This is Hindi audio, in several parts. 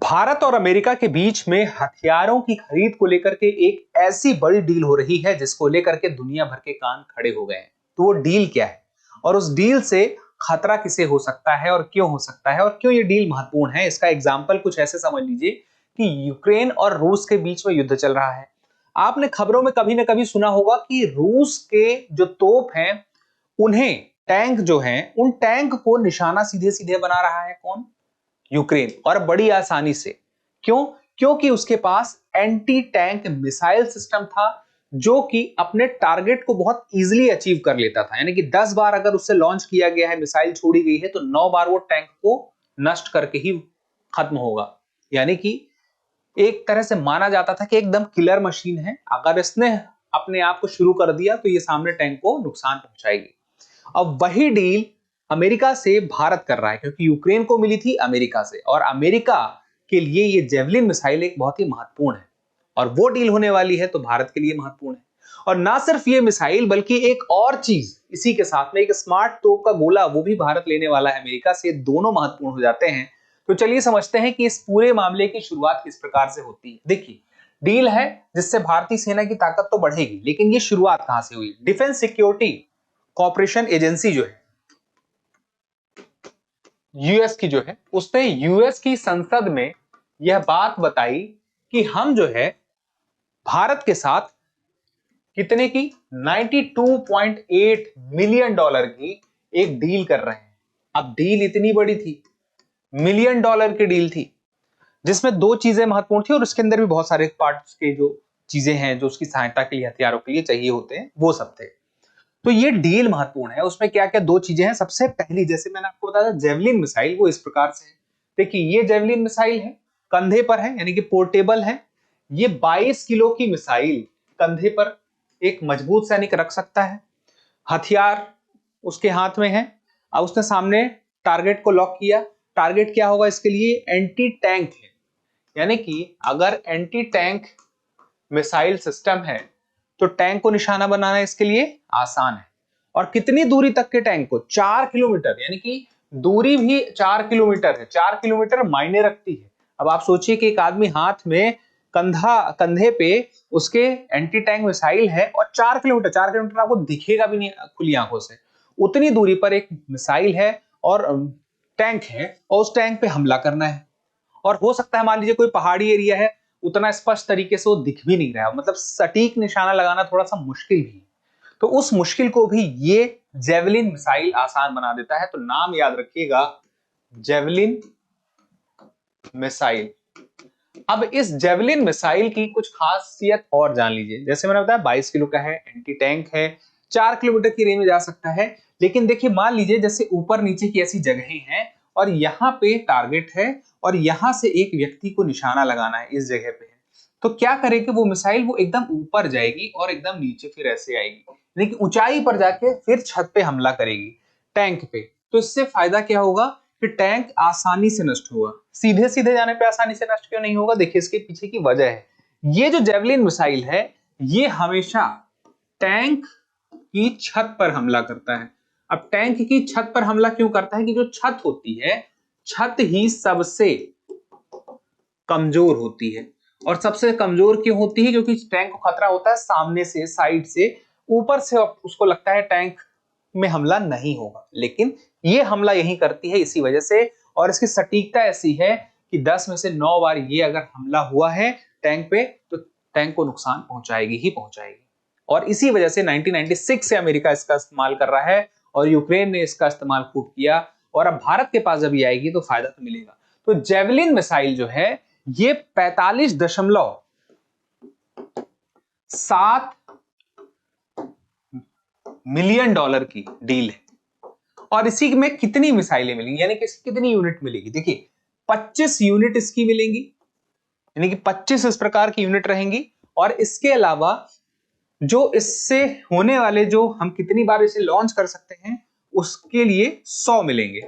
भारत और अमेरिका के बीच में हथियारों की खरीद को लेकर के एक ऐसी बड़ी डील हो रही है जिसको लेकर के दुनिया भर के कान खड़े हो गए हैं। तो वो डील क्या है और उस डील से खतरा किसे हो सकता है और क्यों हो सकता है और क्यों ये डील महत्वपूर्ण है। इसका एग्जाम्पल कुछ ऐसे समझ लीजिए कि यूक्रेन और रूस के बीच में युद्ध चल रहा है। आपने खबरों में कभी ना कभी सुना होगा कि रूस के जो तोप हैं उन्हें टैंक जो हैं उन टैंक को निशाना सीधे सीधे बना रहा है कौन? यूक्रेन, और बड़ी आसानी से। क्यों? क्योंकि उसके पास एंटी टैंक मिसाइल सिस्टम था जो कि अपने टारगेट को बहुत इजीली अचीव कर लेता था। यानी कि 10 बार अगर उससे लॉन्च किया गया है, मिसाइल छोड़ी गई है, तो 9 बार वो टैंक को नष्ट करके ही खत्म होगा। यानी कि एक तरह से माना जाता था कि एकदम किलर मशीन है, अगर इसने अपने आप को शुरू कर दिया तो ये सामने टैंक को नुकसान पहुंचाएगी। अब वही डील अमेरिका से भारत कर रहा है क्योंकि यूक्रेन को मिली थी अमेरिका से, और अमेरिका के लिए ये जेवलिन मिसाइल एक बहुत ही महत्वपूर्ण है और वो डील होने वाली है तो भारत के लिए महत्वपूर्ण है। और ना सिर्फ ये मिसाइल बल्कि एक और चीज इसी के साथ में, एक स्मार्ट तोप का गोला, वो भी भारत लेने वाला है अमेरिका से। दोनों महत्वपूर्ण हो जाते हैं। तो चलिए समझते हैं कि इस पूरे मामले की शुरुआत किस प्रकार से होती है। देखिए, डील है जिससे भारतीय सेना की ताकत तो बढ़ेगी, लेकिन ये शुरुआत कहां से हुई? डिफेंस सिक्योरिटी कॉर्पोरेशन एजेंसी जो है यूएस की, जो है उसने यूएस की संसद में यह बात बताई कि हम जो है भारत के साथ कितने की 92.8 मिलियन डॉलर की एक डील कर रहे हैं। अब डील इतनी बड़ी थी, मिलियन डॉलर की डील थी, जिसमें दो चीजें महत्वपूर्ण थी और उसके अंदर भी बहुत सारे पार्ट्स के जो चीजें हैं जो उसकी सहायता के लिए, हथियारों के लिए चाहिए होते हैं, वो सब थे। तो ये डील महत्वपूर्ण है। उसमें क्या क्या दो चीजें हैं। सबसे पहली, जैसे मैंने आपको बताया जेवलिन मिसाइल, वो इस प्रकार से है। देखिए, ये जेवलिन मिसाइल है, कंधे पर है, यानी कि पोर्टेबल है। ये 22 किलो की मिसाइल कंधे पर एक मजबूत सैनिक रख सकता है। हथियार उसके हाथ में है। अब उसने सामने टारगेट को लॉक किया। टारगेट क्या होगा इसके लिए? एंटी टैंक है। यानी कि अगर एंटी टैंक मिसाइल सिस्टम है तो टैंक को निशाना बनाना इसके लिए आसान है। और कितनी दूरी तक के टैंक को? 4 किलोमीटर, यानी कि दूरी भी 4 किलोमीटर है। 4 किलोमीटर मायने रखती है। अब आप सोचिए कि एक आदमी हाथ में कंधे पे उसके एंटी टैंक मिसाइल है और 4 किलोमीटर, 4 किलोमीटर आपको दिखेगा भी नहीं खुली आंखों से, उतनी दूरी पर एक मिसाइल है और टैंक है और उस टैंक पे हमला करना है। और हो सकता है मान लीजिए कोई पहाड़ी एरिया है, उतना स्पष्ट तरीके से वो दिख भी नहीं रहा है, मतलब सटीक निशाना लगाना थोड़ा सा मुश्किल भी है। तो उस मुश्किल को भी ये जेवलिन मिसाइल आसान बना देता है। तो नाम याद रखिएगा, जेवलिन मिसाइल। अब इस जेवलिन मिसाइल की कुछ खासियत और जान लीजिए। जैसे मैंने बताया 22 किलो का है, एंटी टैंक है, 4 किलोमीटर की रेंज में जा सकता है। लेकिन देखिए, मान लीजिए जैसे ऊपर नीचे की ऐसी जगहें हैं और यहाँ पे टारगेट है और यहां से एक व्यक्ति को निशाना लगाना है, इस जगह पे है, तो क्या करेगी वो मिसाइल? वो एकदम ऊपर जाएगी और एकदम नीचे फिर ऐसे आएगी, यानी कि ऊंचाई पर जाके फिर छत पे हमला करेगी, टैंक पे। तो इससे फायदा क्या होगा कि टैंक आसानी से नष्ट होगा। सीधे सीधे जाने पे आसानी से नष्ट क्यों नहीं होगा? देखिए, इसके पीछे की वजह है, ये जो जेवलिन मिसाइल है ये हमेशा टैंक की छत पर हमला करता है। अब टैंक की छत पर हमला क्यों करता है? कि जो छत होती है, छत ही सबसे कमजोर होती है। और सबसे कमजोर क्यों होती है? क्योंकि टैंक को खतरा होता है सामने से, साइड से, ऊपर से उसको लगता है टैंक में हमला नहीं होगा, लेकिन ये हमला यही करती है इसी वजह से। और इसकी सटीकता ऐसी है कि 10 में से 9 बार ये अगर हमला हुआ है टैंक पे तो टैंक को नुकसान पहुंचाएगी ही पहुंचाएगी। और इसी वजह से 1996 से अमेरिका इसका इस्तेमाल कर रहा है और यूक्रेन ने इसका इस्तेमाल खूब किया, और अब भारत के पास जब ये आएगी तो फायदा तो मिलेगा। तो जेवलिन मिसाइल जो है ये 45.7 मिलियन डॉलर की डील है। और इसी में कितनी मिसाइलें मिलेंगी, यानी कि कितनी यूनिट मिलेगी? देखिए, 25 यूनिट इसकी मिलेंगी, यानी कि 25 इस प्रकार की यूनिट रहेंगी। और इसके अलावा जो इससे होने वाले, जो हम कितनी बार इसे लॉन्च कर सकते हैं, उसके लिए 100 मिलेंगे।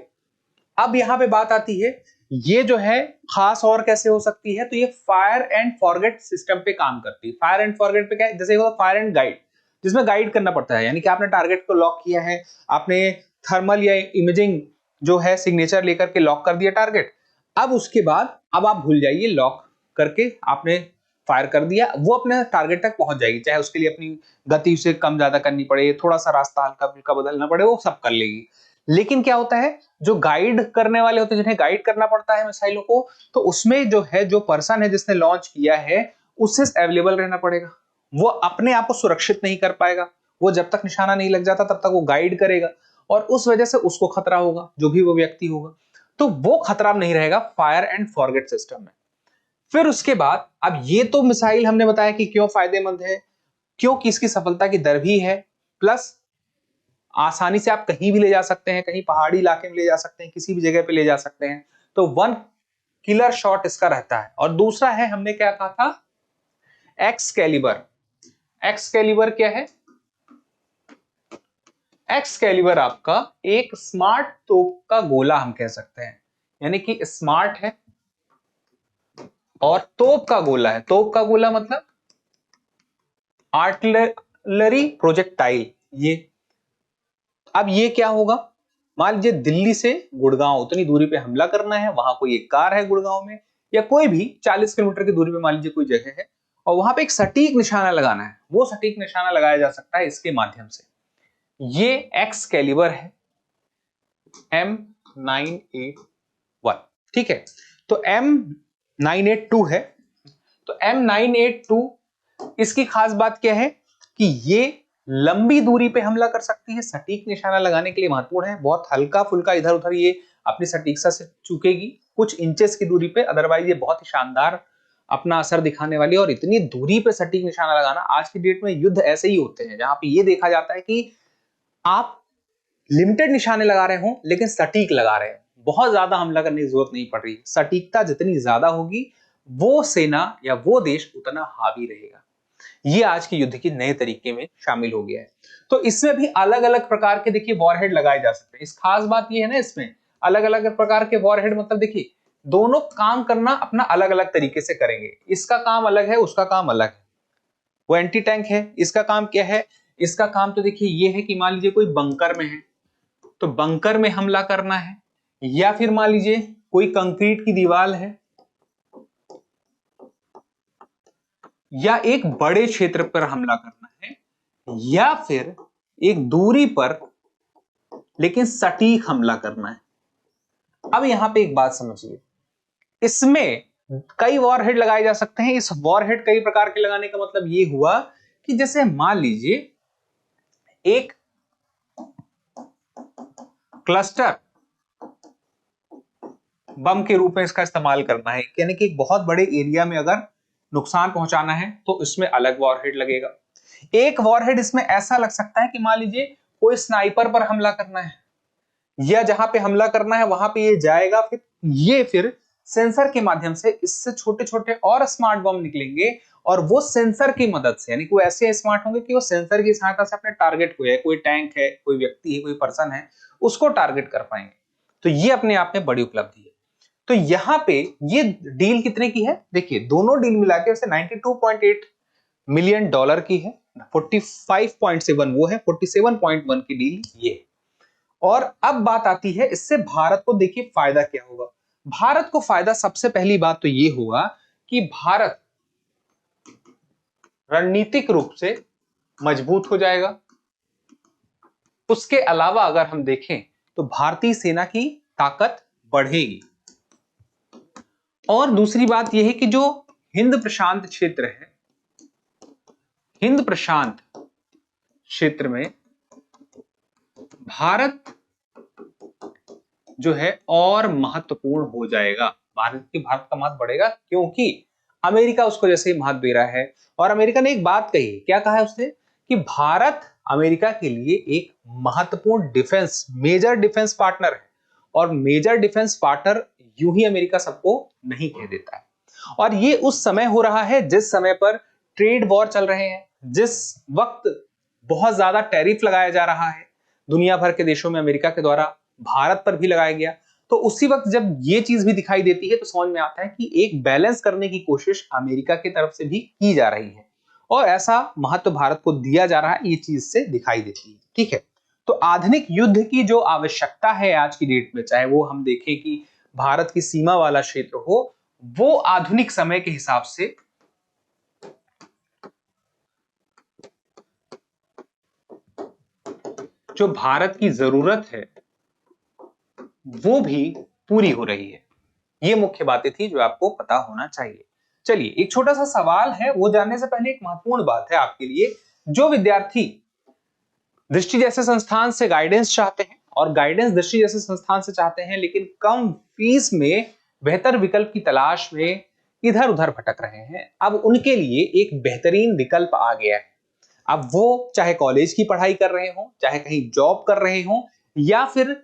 अब यहां पे बात आती है, ये जो है खास और कैसे हो सकती है? तो ये फायर एंड फॉरगेट सिस्टम पे काम करती है। फायर एंड फॉरगेट पे क्या है? जैसे फायर एंड गाइड, जिसमें गाइड करना पड़ता है, यानी कि आपने टारगेट को लॉक किया है, आपने थर्मल या इमेजिंग जो है सिग्नेचर लेकर के लॉक कर दिया टारगेट। अब उसके बाद अब आप भूल जाइए, लॉक करके आपने फायर कर दिया, वो अपने टारगेट तक पहुंच जाएगी, चाहे उसके लिए अपनी गति उसे कम ज्यादा करनी पड़े, थोड़ा सा रास्ता हल्का फुल्का बदलना पड़े, वो सब कर लेगी। लेकिन क्या होता है, जो गाइड करने वाले होते हैं, जिन्हें गाइड करना पड़ता है मिसाइलों को, तो उसमें जो है, जो पर्सन है जिसने लॉन्च किया है, उससे अवेलेबल रहना पड़ेगा। वो अपने आप को सुरक्षित नहीं कर पाएगा, वो जब तक निशाना नहीं लग जाता तब तक वो गाइड करेगा, और उस वजह से उसको खतरा होगा, जो भी वो व्यक्ति होगा। तो वो खतरा नहीं रहेगा फायर एंड फॉरगेट सिस्टम में। फिर उसके बाद, अब ये तो मिसाइल हमने बताया कि क्यों फायदेमंद है, क्योंकि इसकी सफलता की दर भी है, प्लस आसानी से आप कहीं भी ले जा सकते हैं, कहीं पहाड़ी इलाके में ले जा सकते हैं, किसी भी जगह पे ले जा सकते हैं। तो वन किलर शॉट इसका रहता है। और दूसरा है, हमने क्या कहा था, एक्सकैलिबर। एक्सकैलिबर क्या है? एक्सकैलिबर आपका एक स्मार्ट तोप का गोला हम कह सकते हैं, यानी कि स्मार्ट है और तोप का गोला है। तोप का गोला मतलब आर्टिलरी प्रोजेक्टाइल। ये अब ये क्या होगा, मान लीजिए दिल्ली से गुड़गांव उतनी दूरी पे हमला करना है, वहां कोई एक कार है गुड़गांव में, या कोई भी 40 किलोमीटर की दूरी पे मान लीजिए कोई जगह है, और वहां पे एक सटीक निशाना लगाना है। वो सटीक निशाना लगाया जा सकता है इसके माध्यम से। ये एक्सकैलिबर है, M981, ठीक है। तो M982 है। तो M982 इसकी खास बात क्या है कि ये लंबी दूरी पे हमला कर सकती है, सटीक निशाना लगाने के लिए महत्वपूर्ण है। बहुत हल्का फुल्का इधर उधर ये अपनी सटीकता से चूकेगी कुछ इंचेस की दूरी पे, अदरवाइज ये बहुत ही शानदार अपना असर दिखाने वाली है। और इतनी दूरी पे सटीक निशाना लगाना, आज की डेट में युद्ध ऐसे ही होते हैं जहां पे ये देखा जाता है कि आप लिमिटेड निशाने लगा रहे हो लेकिन सटीक लगा रहे हो, बहुत ज्यादा हमला करने की जरूरत नहीं पड़ रही। सटीकता जितनी ज्यादा होगी, वो सेना या वो देश उतना हावी रहेगा। ये आज के युद्ध के नए तरीके में शामिल हो गया है। तो इसमें भी अलग अलग प्रकार के देखिए वॉरहेड लगाए जा सकते हैं। इस खास बात ये है ना, इसमें अलग अलग प्रकार के वॉरहेड, मतलब देखिए दोनों काम करना अपना अलग अलग तरीके से करेंगे। इसका काम अलग है, उसका काम अलग है। वो एंटी टैंक है, इसका काम क्या है? इसका काम तो देखिए ये है कि मान लीजिए कोई बंकर में है, तो बंकर में हमला करना है, या फिर मान लीजिए कोई कंक्रीट की दीवार है, या एक बड़े क्षेत्र पर हमला करना है, या फिर एक दूरी पर लेकिन सटीक हमला करना है। अब यहां पे एक बात समझिए, इसमें कई वॉरहेड लगाए जा सकते हैं। इस वॉरहेड कई प्रकार के लगाने का मतलब ये हुआ कि जैसे मान लीजिए एक क्लस्टर बम के रूप में इसका इस्तेमाल करना है, यानी कि एक बहुत बड़े एरिया में अगर नुकसान पहुंचाना है तो इसमें अलग वॉरहेड लगेगा। एक वॉरहेड इसमें ऐसा लग सकता है कि मान लीजिए कोई स्नाइपर पर हमला करना है, या जहां पे हमला करना है वहां पे ये जाएगा, फिर सेंसर के माध्यम से इससे छोटे छोटे और स्मार्ट बम निकलेंगे, और वो सेंसर की मदद से, यानी कि वो ऐसे स्मार्ट होंगे कि वो सेंसर की सहायता से अपने टारगेट को, है कोई टैंक है, कोई व्यक्ति है, कोई पर्सन है, उसको टारगेट कर पाएंगे। तो ये अपने आप में बड़ी उपलब्धि है। तो यहां पे ये डील कितने की है, देखिए दोनों डील मिला के वैसे $92.8 मिलियन की है, 45.7 वो है, 47.1 की डील ये। और अब बात आती है इससे भारत को, देखिए फायदा क्या होगा। भारत को फायदा, सबसे पहली बात तो ये होगा कि भारत रणनीतिक रूप से मजबूत हो जाएगा। उसके अलावा अगर हम देखें तो भारतीय सेना की ताकत बढ़ेगी। और दूसरी बात यह है कि जो हिंद प्रशांत क्षेत्र है, हिंद प्रशांत क्षेत्र में भारत जो है और महत्वपूर्ण हो जाएगा। भारत का महत्व बढ़ेगा, क्योंकि अमेरिका उसको जैसे ही महत्व दे रहा है। और अमेरिका ने एक बात कही, क्या कहा है उसने, कि भारत अमेरिका के लिए एक महत्वपूर्ण डिफेंस, मेजर डिफेंस पार्टनर है। और मेजर डिफेंस पार्टनर यूं ही अमेरिका सबको नहीं कह देता है। और ये उस समय हो रहा है जिस समय पर ट्रेड वॉर चल रहे हैं, जिस वक्त बहुत ज्यादा टैरिफ लगाया जा रहा है दुनिया भर के देशों में, अमेरिका के द्वारा भारत पर भी लगाया गया। तो उसी वक्त जब ये चीज भी दिखाई देती है तो समझ में आता है कि एक बैलेंस करने की कोशिश अमेरिका की तरफ से भी की जा रही है, और ऐसा महत्व भारत को दिया जा रहा है, ये चीज से दिखाई देती है। ठीक है, तो आधुनिक युद्ध की जो आवश्यकता है आज की डेट में, चाहे वो हम देखें कि भारत की सीमा वाला क्षेत्र हो, वो आधुनिक समय के हिसाब से जो भारत की जरूरत है वो भी पूरी हो रही है। ये मुख्य बातें थी जो आपको पता होना चाहिए। चलिए, एक छोटा सा सवाल है, वो जानने से पहले एक महत्वपूर्ण बात है आपके लिए। जो विद्यार्थी दृष्टि जैसे संस्थान से गाइडेंस चाहते हैं और गाइडेंस दृष्टि जैसे संस्थान से चाहते हैं, लेकिन कम फीस में बेहतर विकल्प की तलाश में इधर उधर भटक रहे हैं, अब उनके लिए एक बेहतरीन विकल्प आ गया है। अब वो चाहे कॉलेज की पढ़ाई कर रहे हो, चाहे कहीं जॉब कर रहे हो, या फिर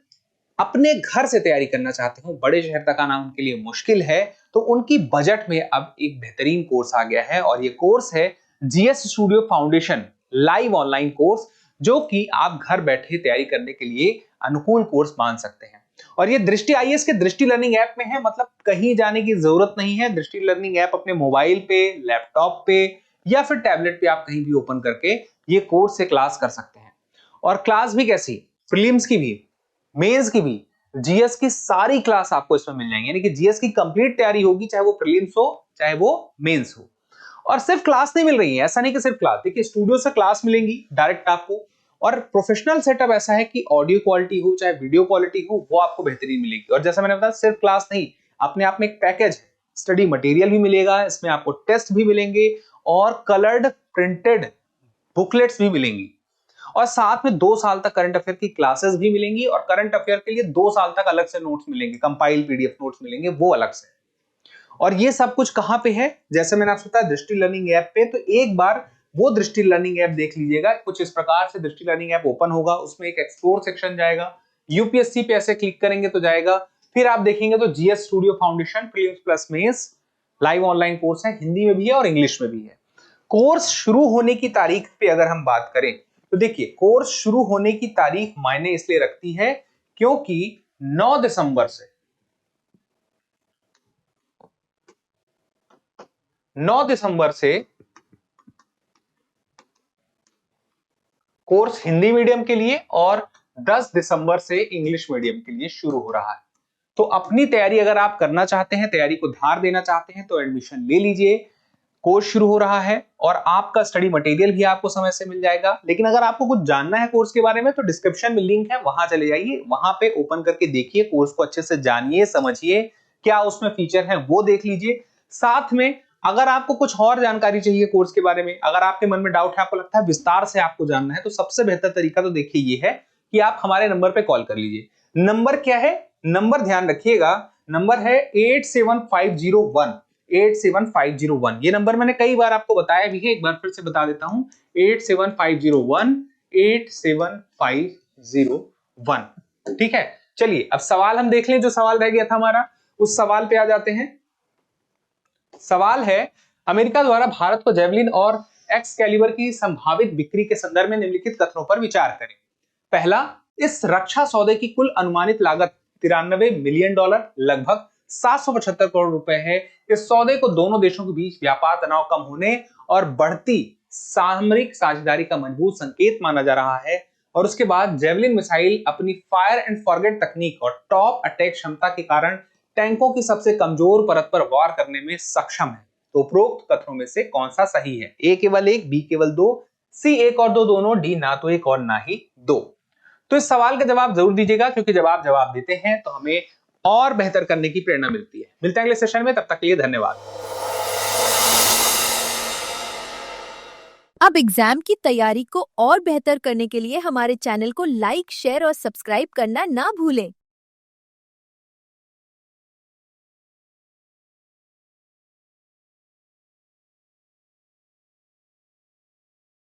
अपने घर से तैयारी करना चाहते हो, बड़े शहर तक आना उनके लिए मुश्किल है, तो उनकी बजट में अब एक बेहतरीन कोर्स आ गया है और ये कोर्स है GS studio foundation live online course, जो कि आप घर बैठे तैयारी करने के लिए अनुकूल कोर्स मान सकते हैं। और ये दृष्टि आईएएस के दृष्टि लर्निंग ऐप में है, मतलब कहीं जाने की जरूरत नहीं है। दृष्टि लर्निंग ऐप अपने मोबाइल पे, लैपटॉप पे या फिर टैबलेट पे आप कहीं भी ओपन करके ये कोर्स से क्लास कर सकते हैं। और क्लास भी कैसी, प्रीलिम्स की भी, मेंस की भी, जीएस की सारी क्लास आपको इसमें मिल जाएंगी, यानी कि जीएस की कंप्लीट तैयारी होगी, चाहे वो प्रीलिम्स हो चाहे वो मेंस हो। और सिर्फ क्लास नहीं मिल रही है, ऐसा नहीं कि सिर्फ क्लास, देखिए स्टूडियो से क्लास मिलेंगी डायरेक्ट आपको, और प्रोफेशनल सेटअप ऐसा है कि ऑडियो क्वालिटी हो चाहे वीडियो क्वालिटी हो वो आपको बेहतरीन मिलेगी। और जैसा मैंने बताया, सिर्फ क्लास नहीं, अपने आप में एक पैकेज है, स्टडी मटेरियल भी मिलेगा, इसमें आपको टेस्ट भी मिलेंगे और कलर्ड प्रिंटेड बुकलेट्स भी मिलेंगी, और साथ में 2 साल तक करंट अफेयर की क्लासेस भी मिलेंगी, और करंट अफेयर के लिए 2 साल तक अलग से नोट्स मिलेंगे, कंपाइल पीडीएफ नोट्स मिलेंगे वो अलग से। और ये सब कुछ कहां पे है, जैसे मैंने आपसे बताया दृष्टि लर्निंग ऐप पे। तो एक बार वो दृष्टि लर्निंग ऐप देख लीजिएगा, कुछ इस प्रकार से दृष्टि लर्निंग ऐप ओपन होगा, उसमें एक एक्सप्लोर सेक्शन जाएगा, यूपीएससी पे ऐसे क्लिक करेंगे तो जाएगा, फिर आप देखेंगे तो GS studio foundation prelims plus mains live online course है, हिंदी में भी है और इंग्लिश में भी है। कोर्स शुरू होने की तारीख पे अगर हम बात करें तो देखिए, कोर्स शुरू होने की तारीख मायने इसलिए रखती है क्योंकि 9 दिसंबर से 9 दिसंबर से कोर्स हिंदी मीडियम के लिए और 10 दिसंबर से इंग्लिश मीडियम के लिए शुरू हो रहा है। तो अपनी तैयारी अगर आप करना चाहते हैं, तैयारी को धार देना चाहते हैं, तो एडमिशन ले लीजिए। कोर्स शुरू हो रहा है और आपका स्टडी मटेरियल भी आपको समय से मिल जाएगा। लेकिन अगर आपको कुछ जानना है कोर्स के बारे में, तो डिस्क्रिप्शन में लिंक है, वहां चले जाइए, वहां पे ओपन करके देखिए, कोर्स को अच्छे से जानिए, समझिए, क्या उसमें फीचर है वो देख लीजिए। साथ में अगर आपको कुछ और जानकारी चाहिए कोर्स के बारे में, अगर आपके मन में डाउट है, आपको लगता है विस्तार से आपको जानना है, तो सबसे बेहतर तरीका तो देखिए ये है कि आप हमारे नंबर पे कॉल कर लीजिए। नंबर क्या है, नंबर ध्यान रखिएगा, नंबर है 87501 87501। ये नंबर मैंने कई बार आपको बताया भी है, एक बार फिर से बता देता हूं, 87501 87501। ठीक है, चलिए अब सवाल हम देख लें, जो सवाल रह गया था हमारा, उस सवाल पे आ जाते हैं। सवाल है, अमेरिका द्वारा भारत को जेवलिन और एक्स कैलिबर की संभावित बिक्री के संदर्भ में निम्नलिखित कथनों पर विचार करें। पहला, इस रक्षा सौदे की कुल अनुमानित लागत 93 मिलियन डॉलर लगभग 775 करोड़ रुपए है। इस सौदे को दोनों देशों के बीच व्यापार तनाव कम होने और बढ़ती सामरिक साझेदारी का मजबूत संकेत माना जा रहा है। और उसके बाद जेवलिन मिसाइल अपनी फायर एंड फॉरगेट तकनीक और टॉप अटैक क्षमता के कारण टैंकों की सबसे कमजोर परत पर वार करने में सक्षम है। तो उपरोक्त कथनों में से कौन सा सही है? ए केवल एक, बी केवल दो, सी एक और दो दोनों, डी ना तो एक और ना ही दो। तो इस सवाल का जवाब जरूर दीजिएगा, क्योंकि जब आप जवाब देते हैं तो हमें और बेहतर करने की प्रेरणा मिलती है। मिलते हैं अगले सेशन में, तब तक के लिए धन्यवाद। अब एग्जाम की तैयारी को और बेहतर करने के लिए हमारे चैनल को लाइक, शेयर और सब्सक्राइब करना ना भूलें।